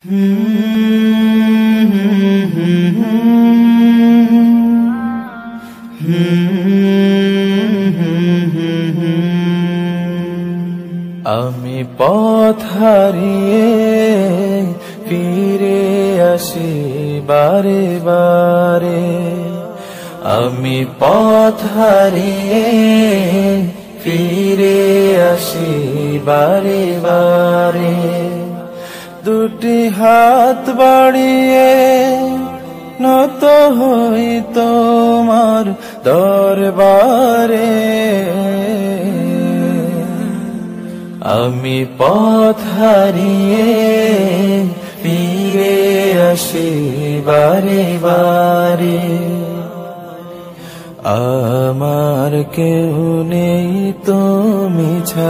আমি পথ হারিয়ে ফিরে আসি বারে বারে, আমি পথ হারিয়ে ফিরে আসি বারে বারে। দুটি হাত বাড়িয়ে নত হই তোমার দরবারে, আমি পথ হারিয়ে ফিরে আসি বারে বারে। আমার কেউ নেই তুমি ছাড়া।